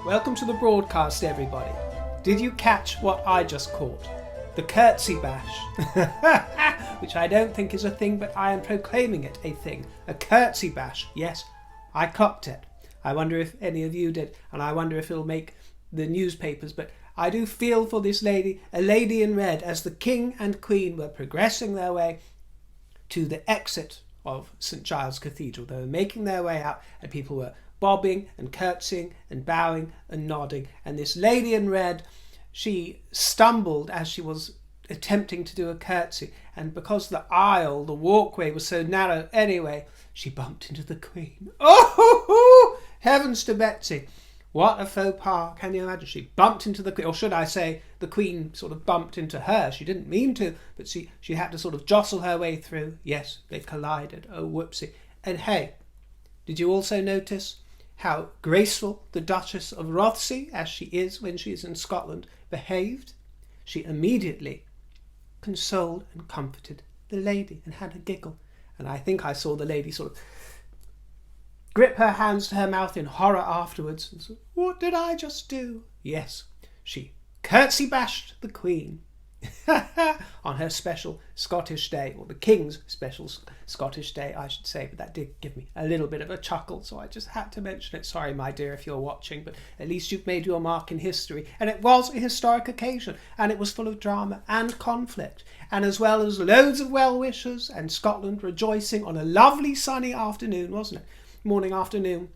Welcome to the broadcast, everybody. Did you catch what I just caught? The curtsy-bash. Which I don't think is a thing, but I am proclaiming it a thing. A curtsy-bash. Yes, I clocked it. I wonder if any of you did, and I wonder if it'll make the newspapers, but I do feel for this lady, a lady in red, as the King and Queen were progressing their way to the exit of St Giles Cathedral. They were making their way out, and people were bobbing and curtsying and bowing and nodding, and this lady in red, she stumbled as she was attempting to do a curtsy, and because the aisle, the walkway, was so narrow anyway, she bumped into the Queen. Oh, heavens to Betsy! What a faux pas, can you imagine? She bumped into the Queen, or should I say the Queen sort of bumped into her. She didn't mean to, but she had to sort of jostle her way through. Yes, they collided. Oh, whoopsie. And hey, did you also notice how graceful the Duchess of Rothesay, as she is when she is in Scotland, behaved? She immediately consoled and comforted the lady and had a giggle. And I think I saw the lady sort of grip her hands to her mouth in horror afterwards and said, "What did I just do?" Yes, she curtsy-bashed the Queen on her special Scottish day, or the King's special Scottish day, I should say, but that did give me a little bit of a chuckle, so I just had to mention it. Sorry, my dear, if you're watching, but at least you've made your mark in history. And it was a historic occasion, and it was full of drama and conflict, and as well as loads of well-wishers and Scotland rejoicing on a lovely sunny afternoon, wasn't it? Morning, afternoon.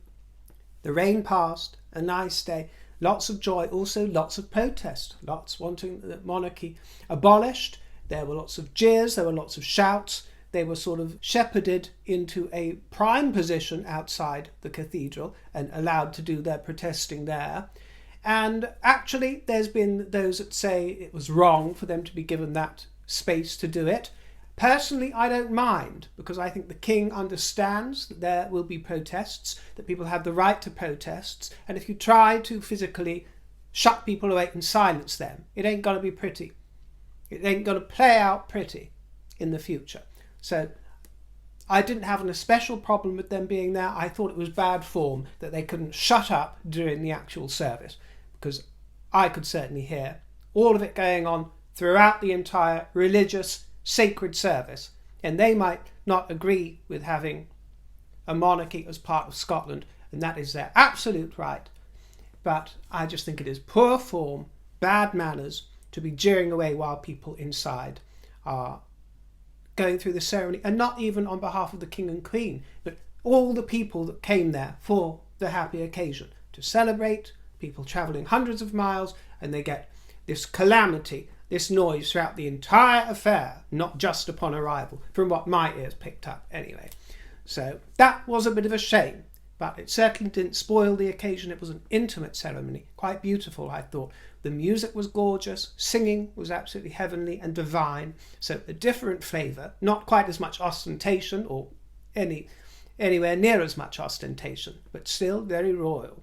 The rain passed, a nice day. Lots of joy, also lots of protest, lots wanting the monarchy abolished. There were lots of jeers, there were lots of shouts. They were sort of shepherded into a prime position outside the cathedral and allowed to do their protesting there. And actually, there's been those that say it was wrong for them to be given that space to do it. Personally, I don't mind, because I think the King understands that there will be protests, that people have the right to protests, and if you try to physically shut people away and silence them, it ain't going to be pretty. It ain't going to play out pretty in the future. So I didn't have an especial problem with them being there. I thought it was bad form that they couldn't shut up during the actual service, because I could certainly hear all of it going on throughout the entire religious sacred service, and they might not agree with having a monarchy as part of Scotland, and that is their absolute right, but I just think it is poor form, bad manners to be jeering away while people inside are going through the ceremony, and not even on behalf of the King and Queen, but all the people that came there for the happy occasion to celebrate, people travelling hundreds of miles, and they get this calamity, this noise throughout the entire affair, not just upon arrival, from what my ears picked up anyway. So that was a bit of a shame, but it certainly didn't spoil the occasion. It was an intimate ceremony, quite beautiful, I thought. The music was gorgeous, singing was absolutely heavenly and divine, so a different flavour, not quite as much ostentation, or anywhere near as much ostentation, but still very royal.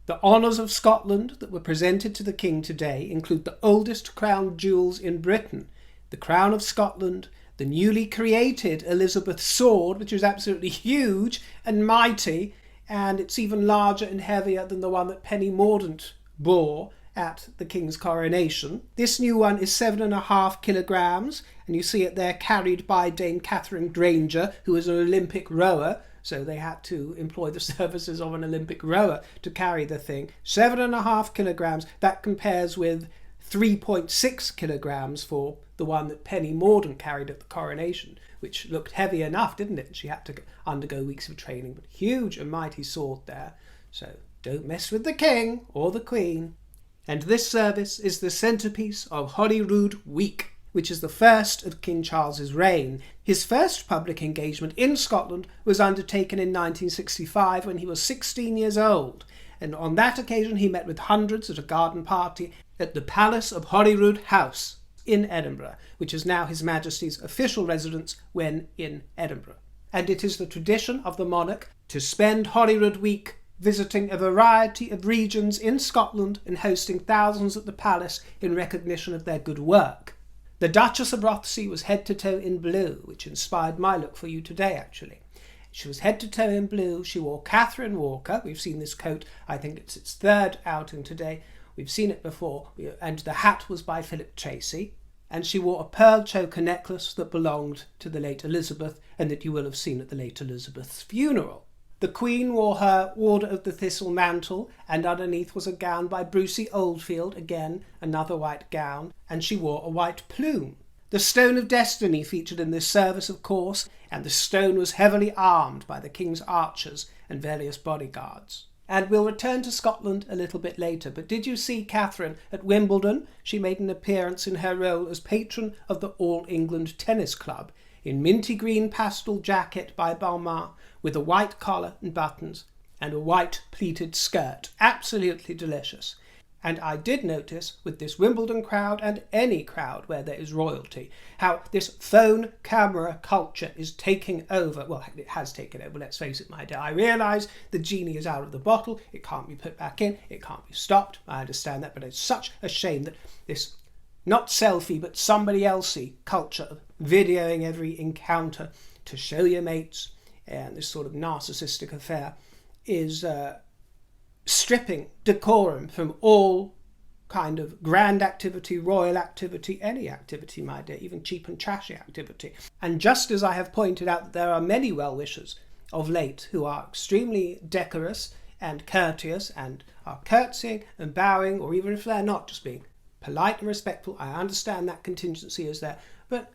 The honours of Scotland that were presented to the King today include the oldest crown jewels in Britain, the Crown of Scotland, the newly created Elizabeth sword, which is absolutely huge and mighty, and it's even larger and heavier than the one that Penny Mordaunt bore at the King's coronation. This new one is 7.5 kilograms, and you see it there carried by Dame Catherine Granger, who is an Olympic rower, so they had to employ the services of an Olympic rower to carry the thing. 7.5 kilograms, that compares with 3.6 kilograms for the one that Penny Mordaunt carried at the coronation, which looked heavy enough, didn't it? She had to undergo weeks of training, but huge and mighty sword there. So don't mess with the King or the Queen. And this service is the centrepiece of Holyrood Week, which is the first of King Charles's reign. His first public engagement in Scotland was undertaken in 1965 when he was 16 years old, and on that occasion he met with hundreds at a garden party at the Palace of Holyrood House in Edinburgh, which is now His Majesty's official residence when in Edinburgh. And it is the tradition of the monarch to spend Holyrood Week visiting a variety of regions in Scotland and hosting thousands at the palace in recognition of their good work. The Duchess of Rothesay was head to toe in blue, which inspired my look for you today, actually. She was head to toe in blue. She wore Catherine Walker. We've seen this coat. I think it's its third outing today. We've seen it before. And the hat was by Philip Tracy. And she wore a pearl choker necklace that belonged to the late Elizabeth and that you will have seen at the late Elizabeth's funeral. The Queen wore her Order of the Thistle mantle, and underneath was a gown by Brucey Oldfield, again another white gown, and she wore a white plume. The Stone of Destiny featured in this service, of course, and the stone was heavily armed by the King's archers and various bodyguards. And we'll return to Scotland a little bit later, but did you see Catherine at Wimbledon? She made an appearance in her role as patron of the All England Tennis Club, in minty green pastel jacket by Balmain, with a white collar and buttons, and a white pleated skirt. Absolutely delicious. And I did notice with this Wimbledon crowd, and any crowd where there is royalty, how this phone camera culture is taking over. Well, it has taken over, let's face it, my dear. I realise the genie is out of the bottle. It can't be put back in. It can't be stopped. I understand that, but it's such a shame that this not selfie, but somebody else's culture of videoing every encounter to show your mates, and this sort of narcissistic affair is stripping decorum from all kind of grand activity, royal activity, any activity, my dear, even cheap and trashy activity. And just as I have pointed out that there are many well-wishers of late who are extremely decorous and courteous and are curtsying and bowing, or even if they're not, just being polite and respectful, I understand that contingency is there, but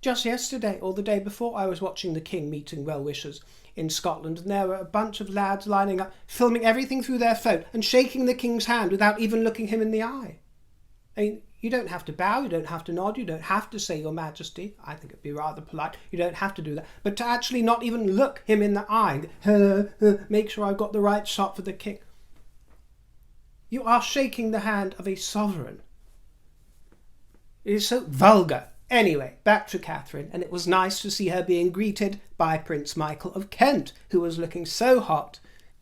just yesterday or the day before I was watching the King meeting well-wishers in Scotland, and there were a bunch of lads lining up, filming everything through their phone and shaking the King's hand without even looking him in the eye. I mean, you don't have to bow, you don't have to nod, you don't have to say Your Majesty. I think it'd be rather polite. You don't have to do that. But to actually not even look him in the eye, make sure I've got the right shot for the King. You are shaking the hand of a sovereign. It is so vulgar. Anyway, back to Catherine, and it was nice to see her being greeted by Prince Michael of Kent, who was looking so hot,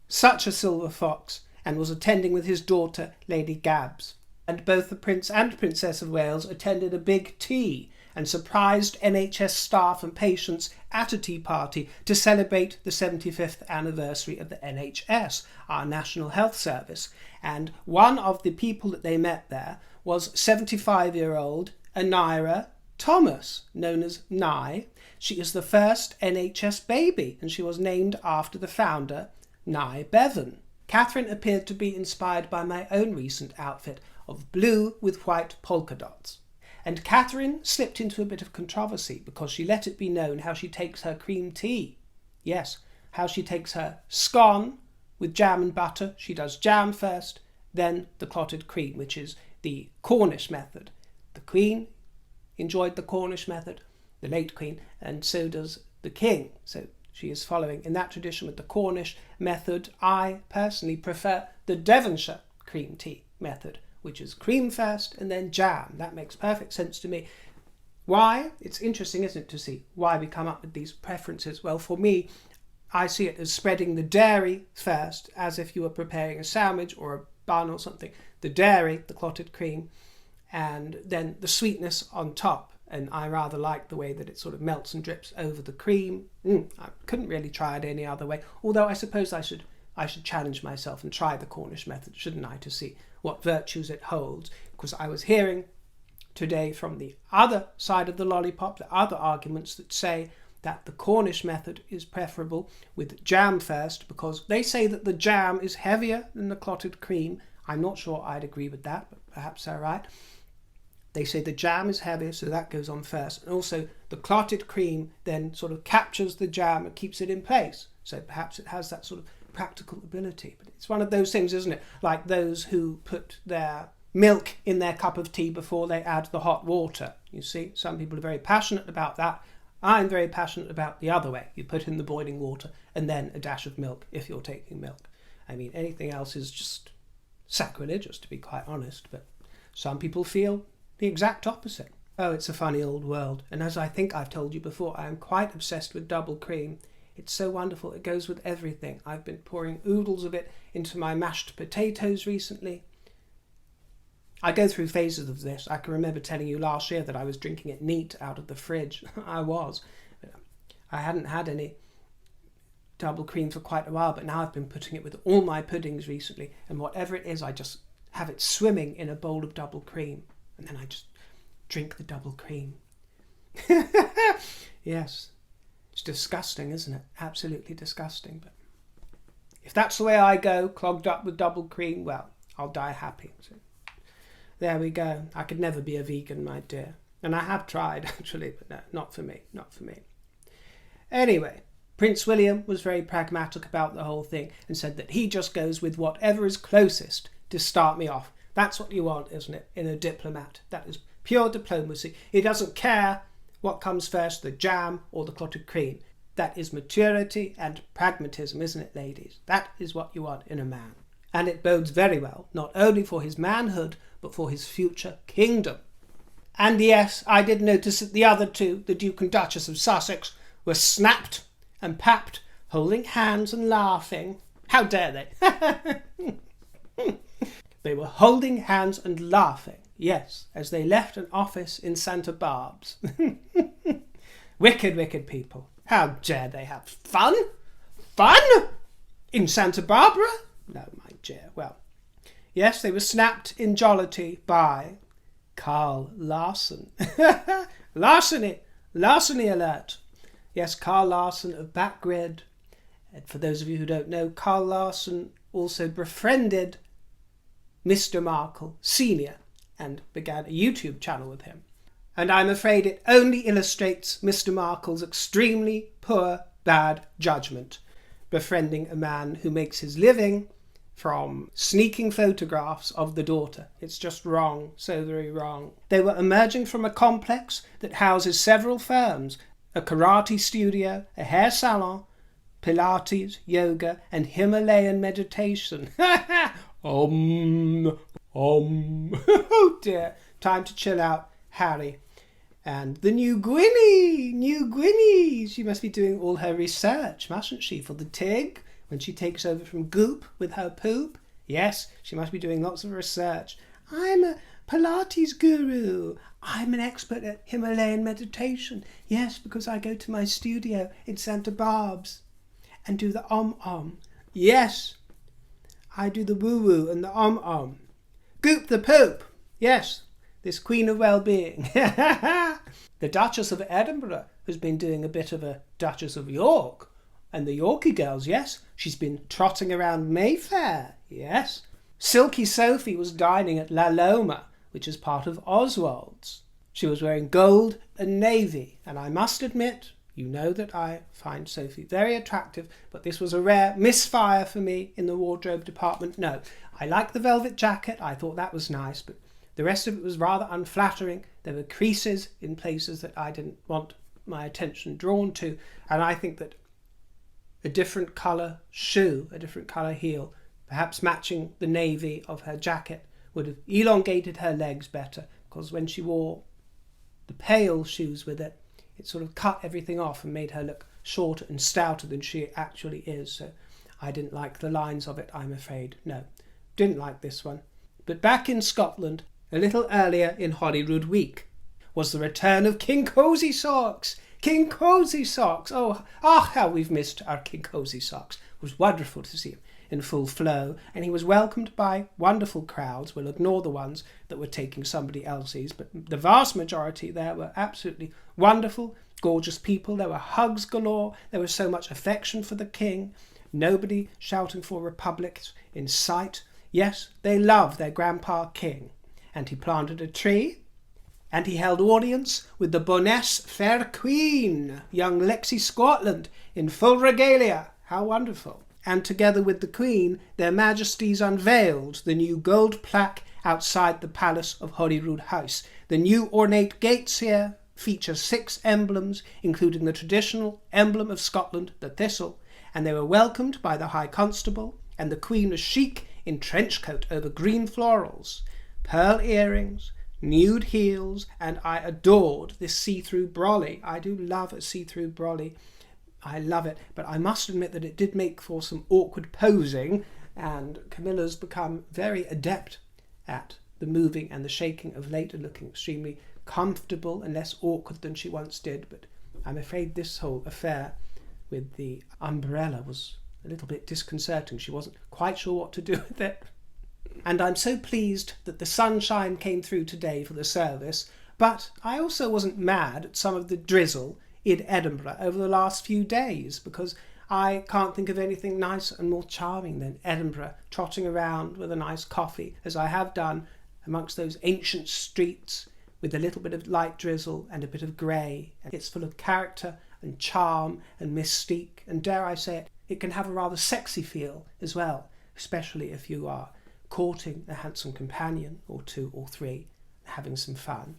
such a silver fox, and was attending with his daughter, Lady Gabs. And both the Prince and Princess of Wales attended a big tea and surprised NHS staff and patients at a tea party to celebrate the 75th anniversary of the NHS, our National Health Service. And one of the people that they met there was 75-year-old Anira Thomas, known as Nye. She is the first NHS baby, and she was named after the founder, Nye Bevan. Catherine appeared to be inspired by my own recent outfit of blue with white polka dots. And Catherine slipped into a bit of controversy because she let it be known how she takes her cream tea. Yes, how she takes her scone with jam and butter. She does jam first, then the clotted cream, which is the Cornish method. The Queen enjoyed the Cornish method, the late Queen, and so does the King. So she is following in that tradition with the Cornish method. I personally prefer the Devonshire cream tea method, which is cream first and then jam. That makes perfect sense to me. Why? It's interesting, isn't it, to see why we come up with these preferences. Well, for me, I see it as spreading the dairy first, as if you were preparing a sandwich or a bun or something. The dairy, the clotted cream, and then the sweetness on top. And I rather like the way that it sort of melts and drips over the cream. I couldn't really try it any other way, although I suppose I should challenge myself and try the Cornish method, shouldn't I, to see what virtues it holds, because I was hearing today from the other side of the lollipop, the other arguments that say that the Cornish method is preferable with jam first, because they say that the jam is heavier than the clotted cream. I'm not sure I'd agree with that, but perhaps they're right. They say the jam is heavier, so that goes on first. And also the clotted cream then sort of captures the jam and keeps it in place. So perhaps it has that sort of practical ability. But it's one of those things, isn't it? Like those who put their milk in their cup of tea before they add the hot water. You see, some people are very passionate about that. I'm very passionate about the other way. You put in the boiling water and then a dash of milk if you're taking milk. I mean, anything else is just sacrilegious, to be quite honest. But some people feel the exact opposite. Oh, it's a funny old world. And as I think I've told you before, I am quite obsessed with double cream. It's so wonderful. It goes with everything. I've been pouring oodles of it into my mashed potatoes recently. I go through phases of this. I can remember telling you last year that I was drinking it neat out of the fridge. I was. I hadn't had any double cream for quite a while, but now I've been putting it with all my puddings recently, and whatever it is, I just have it swimming in a bowl of double cream, and then I just drink the double cream. Yes, it's disgusting, isn't it? Absolutely disgusting. But if that's the way I go, clogged up with double cream, well, I'll die happy. So there we go. I could never be a vegan, my dear. And I have tried, actually, but no, not for me, not for me. Anyway, Prince William was very pragmatic about the whole thing and said that he just goes with whatever is closest to start me off. That's what you want, isn't it, in a diplomat? That is pure diplomacy. He doesn't care what comes first, the jam or the clotted cream. That is maturity and pragmatism, isn't it, ladies? That is what you want in a man. And it bodes very well, not only for his manhood, but for his future kingdom. And yes, I did notice that the other two, the Duke and Duchess of Sussex, were snapped and papped, holding hands and laughing. How dare they? They were holding hands and laughing, yes, as they left an office in Santa Barb's. Wicked, wicked people. How dare they have fun? Fun? In Santa Barbara? No, my dear. Well, yes, they were snapped in jollity by Carl Larson. Larceny alert. Yes, Carl Larson of Backgrid. And for those of you who don't know, Carl Larson also befriended Mr. Markle Sr. and began a YouTube channel with him. And I'm afraid it only illustrates Mr. Markle's extremely poor, bad judgment, befriending a man who makes his living from sneaking photographs of the daughter. It's just wrong, so very wrong. They were emerging from a complex that houses several firms, a karate studio, a hair salon, Pilates, yoga, and Himalayan meditation. Oh dear, time to chill out, Harry. And the new Gwynnie, she must be doing all her research, mustn't she, for the Tig, when she takes over from Goop with her poop? Yes, she must be doing lots of research. I'm a Pilates guru. I'm an expert at Himalayan meditation. Yes, because I go to my studio in Santa Barb's and do the om-om. Yes, I do the woo-woo and the om-om. Goop the poop. Yes, this queen of well-being. The Duchess of Edinburgh has been doing a bit of a Duchess of York. And the Yorkie girls, yes, she's been trotting around Mayfair, yes. Silky Sophie was dining at La Loma, which is part of Oswald's. She was wearing gold and navy, and I must admit, you know that I find Sophie very attractive, but this was a rare misfire for me in the wardrobe department. No, I like the velvet jacket, I thought that was nice, but the rest of it was rather unflattering. There were creases in places that I didn't want my attention drawn to, and I think that a different colour shoe, a different colour heel, perhaps matching the navy of her jacket, would have elongated her legs better, because when she wore the pale shoes with it, it sort of cut everything off and made her look shorter and stouter than she actually is. So I didn't like the lines of it, I'm afraid. No, didn't like this one. But back in Scotland, a little earlier in Holyrood week, was the return of King Cosy Socks. King Cosy Socks! Oh, how we've missed our King Cosy Socks. It was wonderful to see him in full flow, and he was welcomed by wonderful crowds. We'll ignore the ones that were taking somebody else's, but the vast majority there were absolutely wonderful, gorgeous people. There were hugs galore. There was so much affection for the king. Nobody shouting for republics in sight. Yes, they love their grandpa king. And he planted a tree, and he held audience with the Bonesse Fair Queen, young Lexi Scotland, in full regalia. How wonderful. And together with the Queen, their Majesties unveiled the new gold plaque outside the Palace of Holyrood House. The new ornate gates here feature 6 emblems, including the traditional emblem of Scotland, the thistle, and they were welcomed by the High Constable, and the Queen was chic in trench coat over green florals, pearl earrings, nude heels, and I adored this see-through brolly. I do love a see-through brolly. I love it, but I must admit that it did make for some awkward posing, and Camilla's become very adept at the moving and the shaking of late and looking extremely comfortable and less awkward than she once did, but I'm afraid this whole affair with the umbrella was a little bit disconcerting. She wasn't quite sure what to do with it. And I'm so pleased that the sunshine came through today for the service, but I also wasn't mad at some of the drizzle in Edinburgh over the last few days, because I can't think of anything nicer and more charming than Edinburgh trotting around with a nice coffee, as I have done amongst those ancient streets with a little bit of light drizzle and a bit of grey. It's full of character and charm and mystique, and dare I say it, it can have a rather sexy feel as well, especially if you are courting a handsome companion or two or three, having some fun,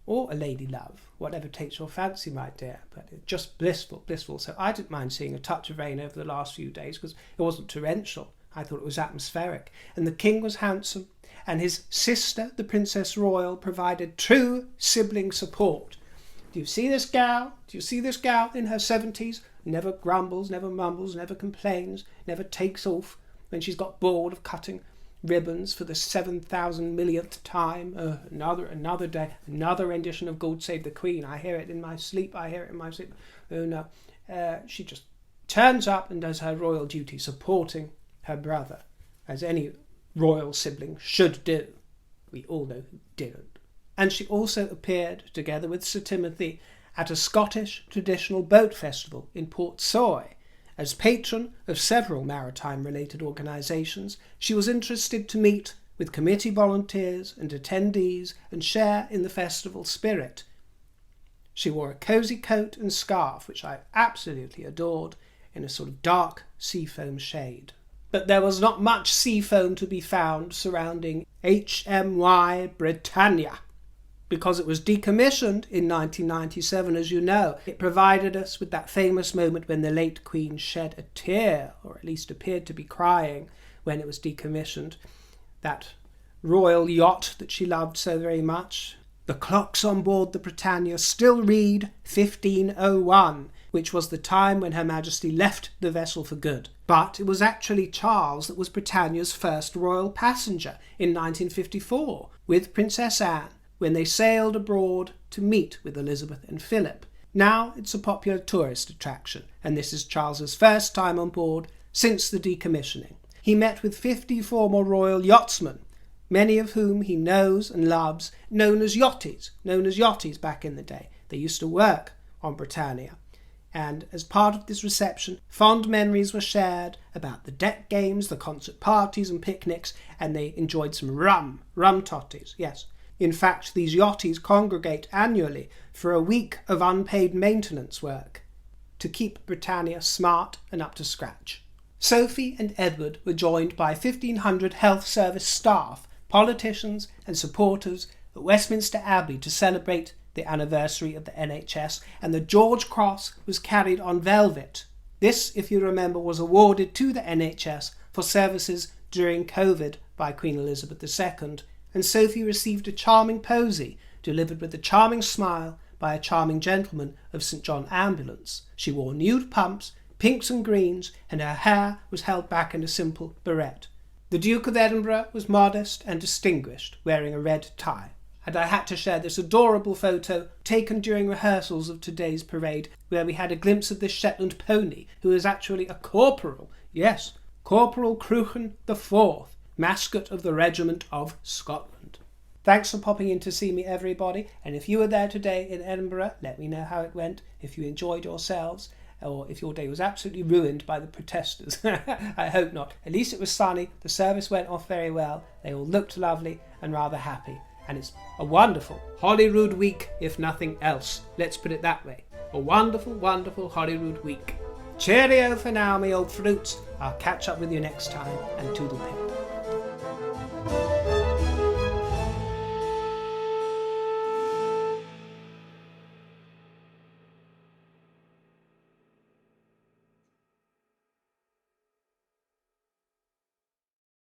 or a lady love, whatever takes your fancy, my dear. But it's just blissful, blissful. So I didn't mind seeing a touch of rain over the last few days, because it wasn't torrential. I thought it was atmospheric. And the king was handsome, and his sister, the Princess Royal, provided true sibling support. Do you see this gal? Do you see this gal in her 70s? Never grumbles, never mumbles, never complains, never takes off when she's got bored of cutting ribbons for the 7,000 millionth time. Another day, another rendition of God Save the Queen. I hear it in my sleep, I hear it in my sleep. Oh no. She just turns up and does her royal duty, supporting her brother, as any royal sibling should do. We all know who didn't. And she also appeared, together with Sir Timothy, at a Scottish traditional boat festival in Portsoy. As patron of several maritime-related organisations, she was interested to meet with committee volunteers and attendees and share in the festival spirit. She wore a cosy coat and scarf, which I absolutely adored, in a sort of dark seafoam shade. But there was not much seafoam to be found surrounding HMY Brittania, because it was decommissioned in 1997, as you know. It provided us with that famous moment when the late Queen shed a tear, or at least appeared to be crying, when it was decommissioned. That royal yacht that she loved so very much. The clocks on board the Britannia still read 1501, which was the time when Her Majesty left the vessel for good. But it was actually Charles that was Britannia's first royal passenger in 1954, with Princess Anne, when they sailed abroad to meet with Elizabeth and Philip. Now it's a popular tourist attraction, and this is Charles's first time on board since the decommissioning. He met with 50 former royal yachtsmen, many of whom he knows and loves, known as yachties back in the day. They used to work on Britannia. And as part of this reception, fond memories were shared about the deck games, the concert parties and picnics, and they enjoyed some rum totties, yes. In fact, these yachties congregate annually for a week of unpaid maintenance work to keep Britannia smart and up to scratch. Sophie and Edward were joined by 1,500 health service staff, politicians and supporters at Westminster Abbey to celebrate the anniversary of the NHS, and the George Cross was carried on velvet. This, if you remember, was awarded to the NHS for services during COVID by Queen Elizabeth II, and Sophie received a charming posy delivered with a charming smile by a charming gentleman of St John Ambulance. She wore nude pumps, pinks and greens, and her hair was held back in a simple barrette. The Duke of Edinburgh was modest and distinguished, wearing a red tie. And I had to share this adorable photo taken during rehearsals of today's parade, where we had a glimpse of this Shetland pony, who is actually a corporal. Yes, Corporal Cruchen IV, mascot of the Regiment of Scotland. Thanks for popping in to see me, everybody, and if you were there today in Edinburgh, let me know how it went, if you enjoyed yourselves, or if your day was absolutely ruined by the protesters. I hope not. At least it was sunny, the service went off very well, they all looked lovely and rather happy, and it's a wonderful Holyrood week, if nothing else. Let's put it that way. A wonderful, wonderful Holyrood week. Cheerio for now, me old fruits. I'll catch up with you next time, and toodle pip.